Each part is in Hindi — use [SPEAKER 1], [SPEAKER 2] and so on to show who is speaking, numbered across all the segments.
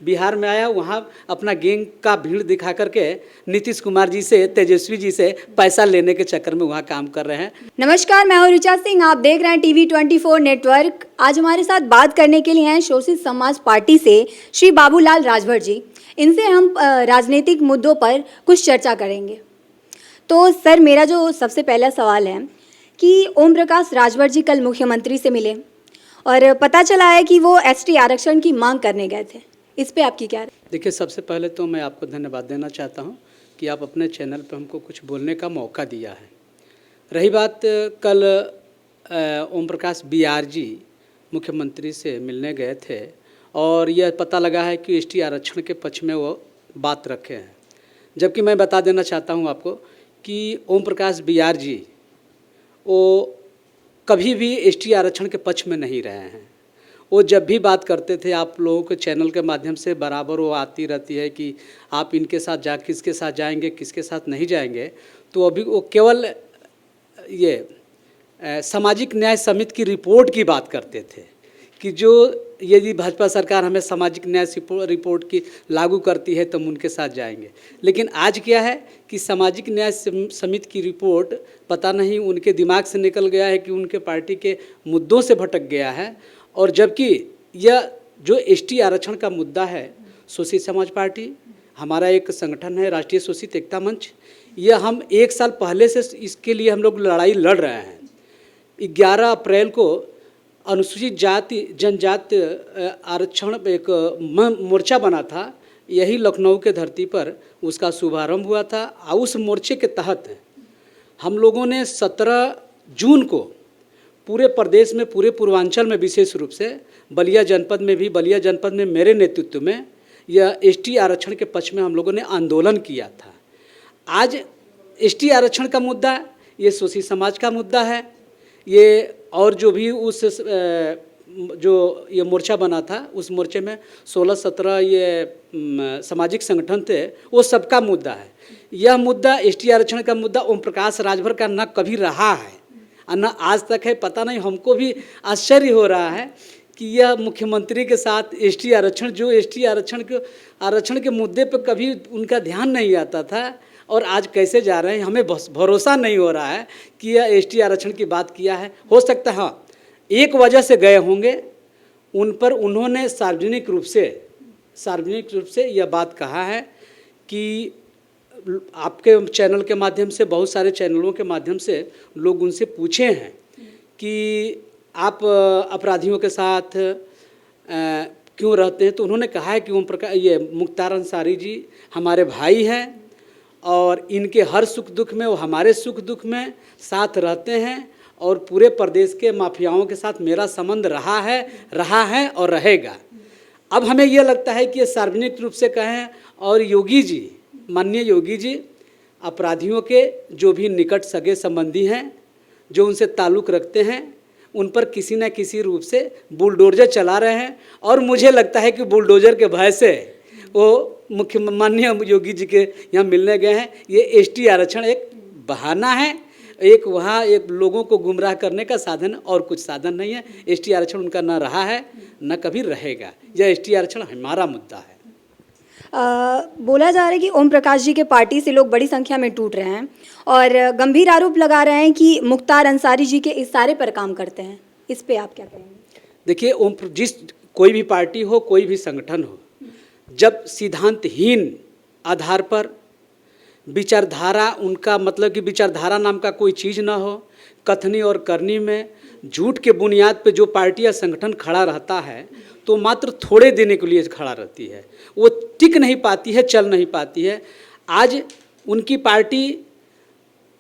[SPEAKER 1] बिहार में आया, वहाँ अपना गैंग का भीड़ दिखा करके नीतीश कुमार जी से, तेजस्वी जी से पैसा लेने के चक्कर में वहाँ काम कर रहे हैं।
[SPEAKER 2] नमस्कार, मैं हूं ऋचा सिंह, आप देख रहे हैं टीवी 24 नेटवर्क। आज हमारे साथ बात करने के लिए हैं शोषित समाज पार्टी से श्री बाबूलाल राजभर जी। इनसे हम राजनीतिक मुद्दों पर कुछ चर्चा करेंगे। तो सर, मेरा जो सबसे पहला सवाल है कि ओम प्रकाश राजभर जी कल मुख्यमंत्री से मिले और पता चला है कि वो एसटी आरक्षण की मांग करने गए थे। इस पे आपकी क्या? देखिए,
[SPEAKER 1] सबसे पहले तो मैं आपको धन्यवाद देना चाहता हूं कि आप अपने चैनल पर हमको कुछ बोलने का मौका दिया है। रही बात, कल ओम प्रकाश बिहार जी मुख्यमंत्री से मिलने गए थे और यह पता लगा है कि एसटी आरक्षण के पक्ष में वो बात रखे हैं, जबकि मैं बता देना चाहता हूं आपको कि ओम प्रकाश बिहार जी वो कभी भी एसटी आरक्षण के पक्ष में नहीं रहे हैं। वो जब भी बात करते थे, आप लोगों के चैनल के माध्यम से बराबर वो आती रहती है कि आप इनके साथ किसके साथ जाएंगे, किसके साथ नहीं जाएंगे, तो अभी वो केवल ये सामाजिक न्याय समिति की रिपोर्ट की बात करते थे कि जो यदि भाजपा सरकार हमें सामाजिक न्याय रिपोर्ट की लागू करती है तो हम उनके साथ जाएंगे। लेकिन आज क्या है कि सामाजिक न्याय समिति की रिपोर्ट पता नहीं उनके दिमाग से निकल गया है कि उनके पार्टी के मुद्दों से भटक गया है। और जबकि यह जो एसटी आरक्षण का मुद्दा है, शोषित समाज पार्टी, हमारा एक संगठन है राष्ट्रीय शोषित एकता मंच, यह हम 1 साल पहले से इसके लिए हम लोग लड़ाई लड़ रहे हैं। 11 अप्रैल को अनुसूचित जाति जनजाति आरक्षण एक मोर्चा बना था, यही लखनऊ के धरती पर उसका शुभारंभ हुआ था। और उस मोर्चे के तहत हम लोगों ने 17 जून को पूरे प्रदेश में, पूरे पूर्वांचल में, विशेष रूप से बलिया जनपद में मेरे नेतृत्व में यह एसटी आरक्षण के पक्ष में हम लोगों ने आंदोलन किया था। आज एसटी आरक्षण का मुद्दा ये शोषित समाज का मुद्दा है। ये और जो भी उस जो ये मोर्चा बना था, उस मोर्चे में 16-17 ये सामाजिक संगठन थे, वो सबका मुद्दा है। यह मुद्दा एसटी आरक्षण का मुद्दा ओम प्रकाश राजभर का न कभी रहा है और न आज तक है। पता नहीं, हमको भी आश्चर्य हो रहा है कि यह मुख्यमंत्री के साथ एसटी आरक्षण के मुद्दे पर कभी उनका ध्यान नहीं आता था और आज कैसे जा रहे हैं, हमें भरोसा नहीं हो रहा है कि यह एसटी आरक्षण की बात किया है। हो सकता है हाँ, एक वजह से गए होंगे, उन पर उन्होंने सार्वजनिक रूप से यह बात कहा है कि आपके चैनल के माध्यम से, बहुत सारे चैनलों के माध्यम से लोग उनसे पूछे हैं कि आप अपराधियों के साथ क्यों रहते हैं, तो उन्होंने कहा है कि ओम प्रकाश ये मुख्तार अंसारी जी हमारे भाई हैं और इनके हर सुख दुख में, वो हमारे सुख दुख में साथ रहते हैं और पूरे प्रदेश के माफियाओं के साथ मेरा संबंध रहा है और रहेगा। अब हमें यह लगता है कि ये सार्वजनिक रूप से कहें और योगी जी, माननीय योगी जी, अपराधियों के जो भी निकट सगे संबंधी हैं, जो उनसे ताल्लुक़ रखते हैं, उन पर किसी न किसी रूप से बुलडोजर चला रहे हैं। और मुझे लगता है कि बुलडोजर के भय से वो माननीय योगी जी के यहाँ मिलने गए हैं। ये एसटी आरक्षण एक बहाना है, एक लोगों को गुमराह करने का साधन, और कुछ साधन नहीं है। एसटी आरक्षण उनका न रहा है न कभी रहेगा। यह एसटी आरक्षण हमारा मुद्दा है।
[SPEAKER 2] बोला जा रहा है कि ओम प्रकाश जी के पार्टी से लोग बड़ी संख्या में टूट रहे हैं और गंभीर आरोप लगा रहे हैं कि मुख्तार अंसारी जी के इशारे पर काम करते हैं। इस पे आप क्या कहेंगे?
[SPEAKER 1] देखिए, कोई भी पार्टी हो, कोई भी संगठन हो, जब सिद्धांतहीन आधार पर विचारधारा, उनका मतलब कि विचारधारा नाम का कोई चीज़ ना हो, कथनी और करनी में झूठ के बुनियाद पे जो पार्टी या संगठन खड़ा रहता है, तो मात्र थोड़े दिन के लिए खड़ा रहती है, वो टिक नहीं पाती है, चल नहीं पाती है। आज उनकी पार्टी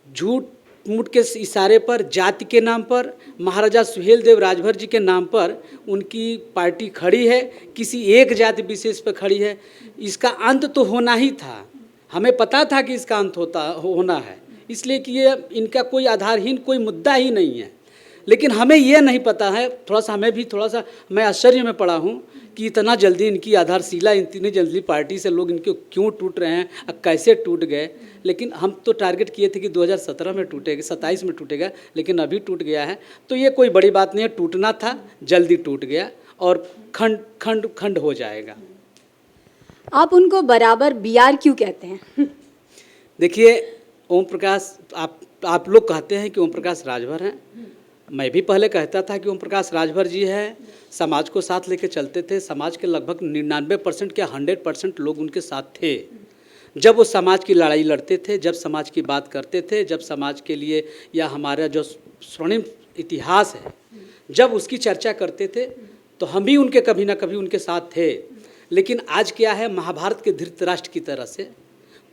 [SPEAKER 1] झूठ मूठ के इशारे पर, जाति के नाम पर, महाराजा सुहेलदेव राजभर जी के नाम पर उनकी पार्टी खड़ी है, किसी एक जाति विशेष पर खड़ी है। इसका अंत तो होना ही था, हमें पता था कि इसका अंत होना है, इसलिए कि ये इनका कोई आधारहीन कोई मुद्दा ही नहीं है। लेकिन हमें ये नहीं पता है, मैं आश्चर्य में पड़ा हूँ कि इतना जल्दी इनकी आधारशिला, इतनी जल्दी पार्टी से लोग इनके क्यों टूट रहे हैं, कैसे टूट गए। लेकिन हम तो टारगेट किए थे कि 2017 में टूटेगा, 27 में टूटेगा, लेकिन अभी टूट गया है। तो ये कोई बड़ी बात नहीं है, टूटना था, जल्दी टूट गया और खंड खंड खंड हो जाएगा।
[SPEAKER 2] आप उनको बराबर बीआर क्यों कहते हैं?
[SPEAKER 1] देखिए, ओम प्रकाश, आप लोग कहते हैं कि ओम प्रकाश राजभर हैं। मैं भी पहले कहता था कि ओम प्रकाश राजभर जी हैं, समाज को साथ लेके चलते थे। समाज के लगभग 99% क्या 100% लोग उनके साथ थे। जब वो समाज की लड़ाई लड़ते थे, जब समाज की बात करते थे, जब समाज के लिए या हमारा जो स्वर्णिम इतिहास है, जब उसकी चर्चा करते थे, तो हम भी उनके कभी ना कभी उनके साथ थे। लेकिन आज क्या है, महाभारत के धृतराष्ट्र की तरह से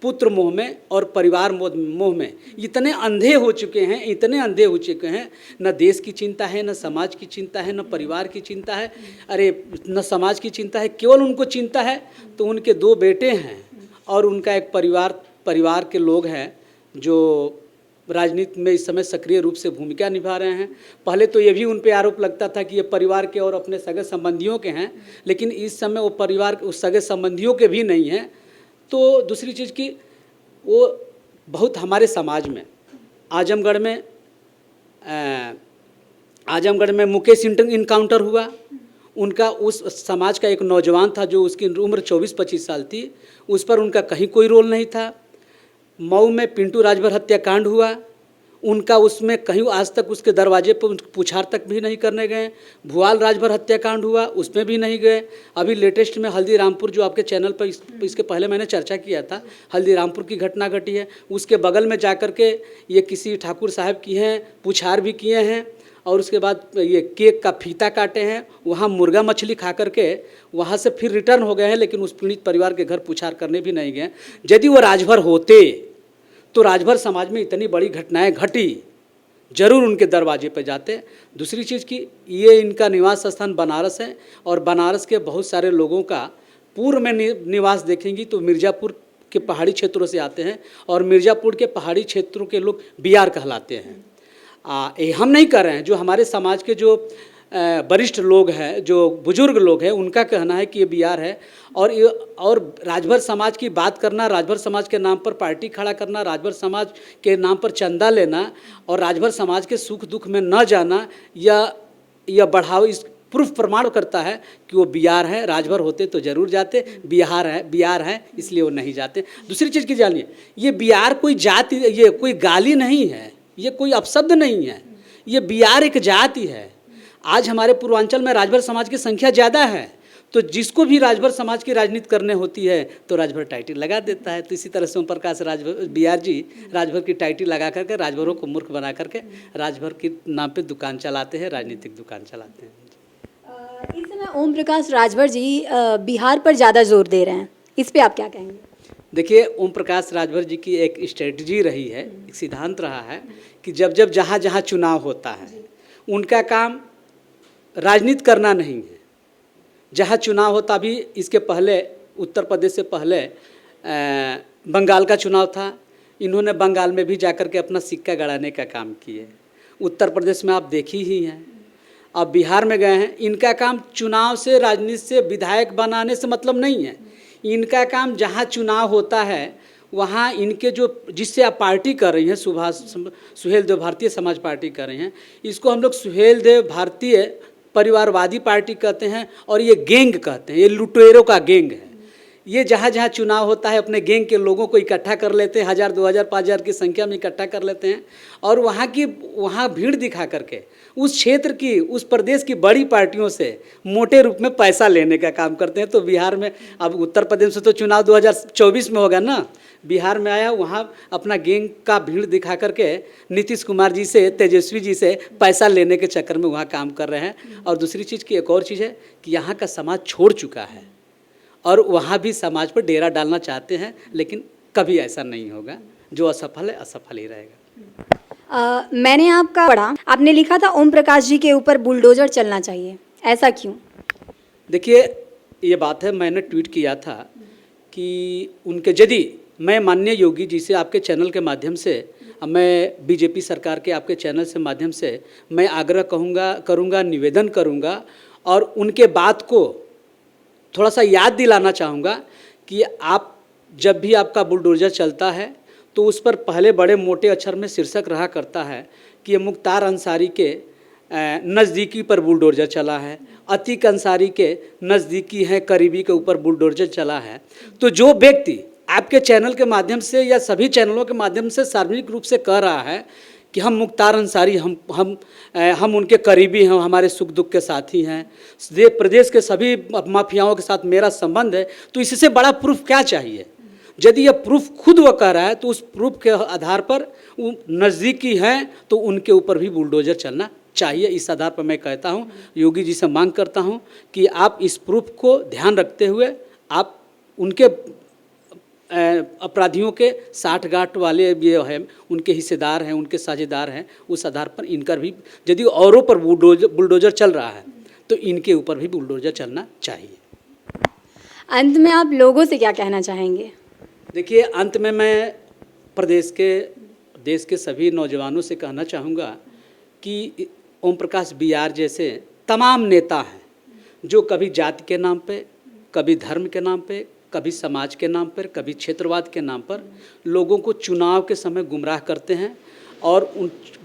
[SPEAKER 1] पुत्र मोह में और परिवार मोह में इतने अंधे हो चुके हैं, इतने अंधे हो चुके हैं। न देश की चिंता है, न समाज की चिंता है, न परिवार की चिंता है, अरे न समाज की चिंता है। केवल उनको चिंता है तो उनके 2 बेटे हैं और उनका एक परिवार के लोग हैं जो राजनीति में इस समय सक्रिय रूप से भूमिका निभा रहे हैं। पहले तो ये भी उन पे आरोप लगता था कि ये परिवार के और अपने सगे संबंधियों के हैं, लेकिन इस समय वो परिवार उस सगे संबंधियों के भी नहीं हैं। तो दूसरी चीज़ कि वो बहुत हमारे समाज में आजमगढ़ में मुकेश इनकाउंटर हुआ। उनका उस समाज का एक नौजवान था जो उसकी उम्र 24-25 साल थी, उस पर उनका कहीं कोई रोल नहीं था। मऊ में पिंटू राजभर हत्याकांड हुआ, उनका उसमें कहीं आज तक उसके दरवाजे पर पूछार तक भी नहीं करने गए। भुआल राजभर हत्याकांड हुआ, उसमें भी नहीं गए। अभी लेटेस्ट में हल्दीरामपुर, जो आपके चैनल पर इसके पहले मैंने चर्चा किया था, हल्दीरामपुर की घटना घटी है। उसके बगल में जाकर के ये किसी ठाकुर साहब की हैं, पूछार भी किए हैं, और उसके बाद ये केक का फीता काटे हैं, वहाँ मुर्गा मछली खा करके वहाँ से फिर रिटर्न हो गए हैं, लेकिन उस पीड़ित परिवार के घर पूछार करने भी नहीं गए। यदि वो राजभर होते तो राजभर समाज में इतनी बड़ी घटनाएं घटी, जरूर उनके दरवाजे पर जाते। दूसरी चीज़ कि ये इनका निवास स्थान बनारस है, और बनारस के बहुत सारे लोगों का पूर्व में निवास देखेंगी तो मिर्ज़ापुर के पहाड़ी क्षेत्रों से आते हैं, और मिर्ज़ापुर के पहाड़ी क्षेत्रों के लोग बिहार कहलाते हैं। ये हम नहीं कर रहे हैं, जो हमारे समाज के जो वरिष्ठ लोग हैं, जो बुजुर्ग लोग हैं, उनका कहना है कि ये बिहार है। और राजभर समाज की बात करना, राजभर समाज के नाम पर पार्टी खड़ा करना, राजभर समाज के नाम पर चंदा लेना और राजभर समाज के सुख दुख में न जाना, या बढ़ावा इस प्रूफ प्रमाण करता है कि वो बिहार है। राजभर होते तो जरूर जाते, बिहार है इसलिए वो नहीं जाते। दूसरी चीज़ की जानिए, ये बिहार कोई जाति, ये कोई गाली नहीं है, ये कोई अपशब्द नहीं है, ये बिहार एक जाति है। आज हमारे पूर्वांचल में राजभर समाज की संख्या ज़्यादा है, तो जिसको भी राजभर समाज की राजनीति करने होती है तो राजभर टाइटल लगा देता है। तो इसी तरह से ओम प्रकाश बीआर जी राजभर की टाइटल लगा करके राजभरों को मूर्ख बना करके राजभर के नाम पे दुकान चलाते हैं, राजनीतिक दुकान चलाते हैं।
[SPEAKER 2] इस समय ओम प्रकाश राजभर जी बिहार पर ज़्यादा जोर दे रहे हैं, इस पे आप क्या कहेंगे?
[SPEAKER 1] देखिए, ओम प्रकाश राजभर जी की एक स्ट्रेटजी रही है, एक सिद्धांत रहा है कि जब जहाँ जहाँ चुनाव होता है उनका काम राजनीति करना नहीं है। जहाँ चुनाव होता, भी इसके पहले उत्तर प्रदेश से पहले बंगाल का चुनाव था, इन्होंने बंगाल में भी जाकर के अपना सिक्का गड़ाने का काम किए। उत्तर प्रदेश में आप देखी ही हैं, अब बिहार में गए हैं। इनका काम चुनाव से, राजनीति से, विधायक बनाने से मतलब नहीं है। इनका काम जहाँ चुनाव होता है वहाँ इनके जो जिससे आप पार्टी कर रही हैं, सुहेल देव भारतीय समाज पार्टी कर रही हैं, इसको हम लोग सुहेल देव भारतीय परिवारवादी पार्टी कहते हैं, और ये गैंग कहते हैं, ये लुटेरों का गैंग है। ये जहाँ जहाँ चुनाव होता है अपने गैंग के लोगों को इकट्ठा कर लेते हैं, 1000, 2000, 5000 की संख्या में इकट्ठा कर लेते हैं, और वहाँ भीड़ दिखा करके उस क्षेत्र की, उस प्रदेश की बड़ी पार्टियों से मोटे रूप में पैसा लेने का काम करते हैं। तो बिहार में, अब उत्तर प्रदेश से तो चुनाव 2024 में होगा ना, बिहार में आया, वहाँ अपना गैंग का भीड़ दिखा करके नीतीश कुमार जी से, तेजस्वी जी से पैसा लेने के चक्कर में वहाँ काम कर रहे हैं। और दूसरी चीज़ की एक और चीज़ है कि यहाँ का समाज छोड़ चुका है और वहाँ भी समाज पर डेरा डालना चाहते हैं, लेकिन कभी ऐसा नहीं होगा। जो असफल है असफल ही रहेगा।
[SPEAKER 2] मैंने आपका पढ़ा, आपने लिखा था ओम प्रकाश जी के ऊपर बुलडोजर चलना चाहिए, ऐसा क्यों?
[SPEAKER 1] देखिए, ये बात है, मैंने ट्वीट किया था कि उनके, यदि मैं माननीय योगी जी से आपके चैनल के माध्यम से, मैं बीजेपी सरकार के आपके चैनल से माध्यम से मैं आग्रह करूँगा, निवेदन करूँगा, और उनके बात को थोड़ा सा याद दिलाना चाहूँगा कि आप जब भी आपका बुलडोजर चलता है तो उस पर पहले बड़े मोटे अक्षर में शीर्षक रहा करता है कि ये मुख्तार अंसारी के नज़दीकी पर बुलडोज़र चला है, अतीक अंसारी के नज़दीकी हैं करीबी के ऊपर बुलडोज़र चला है। तो जो व्यक्ति आपके चैनल के माध्यम से या सभी चैनलों के माध्यम से सार्वजनिक रूप से कह रहा है कि हम मुख्तार अंसारी हम उनके करीबी हैं, हमारे सुख दुख के साथी हैं, प्रदेश के सभी माफियाओं के साथ मेरा संबंध है, तो इससे बड़ा प्रूफ क्या चाहिए? यदि यह प्रूफ खुद वो कह रहा है तो उस प्रूफ के आधार पर वो नज़दीकी हैं तो उनके ऊपर भी बुलडोज़र चलना चाहिए। इस आधार पर मैं कहता हूँ, योगी जी से मांग करता हूँ कि आप इस प्रूफ को ध्यान रखते हुए आप उनके अपराधियों के साठगांठ वाले ये हैं, उनके हिस्सेदार हैं, उनके साझेदार हैं, उस आधार पर इनका भी यदि औरों पर बुलडोज़र चल रहा है तो इनके ऊपर भी बुलडोज़र चलना चाहिए।
[SPEAKER 2] अंत में आप लोगों से क्या कहना चाहेंगे?
[SPEAKER 1] देखिए, अंत में मैं देश के सभी नौजवानों से कहना चाहूँगा कि ओम प्रकाश BR जैसे तमाम नेता हैं जो कभी जाति के नाम पे, कभी धर्म के नाम पे, कभी समाज के नाम पर, कभी क्षेत्रवाद के नाम पर लोगों को चुनाव के समय गुमराह करते हैं और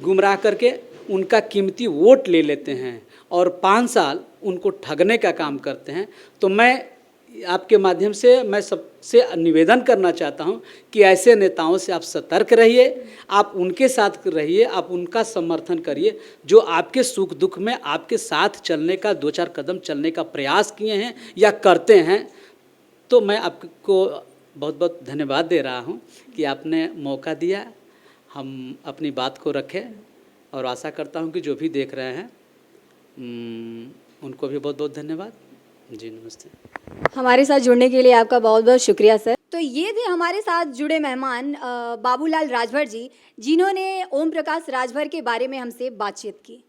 [SPEAKER 1] गुमराह करके उनका कीमती वोट ले लेते हैं और 5 साल उनको ठगने का काम करते हैं। तो मैं आपके माध्यम से मैं सबसे निवेदन करना चाहता हूं कि ऐसे नेताओं से आप सतर्क रहिए, आप उनके साथ रहिए, आप उनका समर्थन करिए जो आपके सुख दुख में आपके साथ चलने का 2-4 कदम चलने का प्रयास किए हैं या करते हैं। तो मैं आपको बहुत बहुत धन्यवाद दे रहा हूं कि आपने मौका दिया, हम अपनी बात को रखें और आशा करता हूं कि जो भी देख रहे हैं उनको भी बहुत बहुत धन्यवाद जी। नमस्ते।
[SPEAKER 2] हमारे साथ जुड़ने के लिए आपका बहुत बहुत शुक्रिया सर। तो ये थे हमारे साथ जुड़े मेहमान बाबूलाल राजभर जी, जिन्होंने ओम प्रकाश राजभर के बारे में हमसे बातचीत की।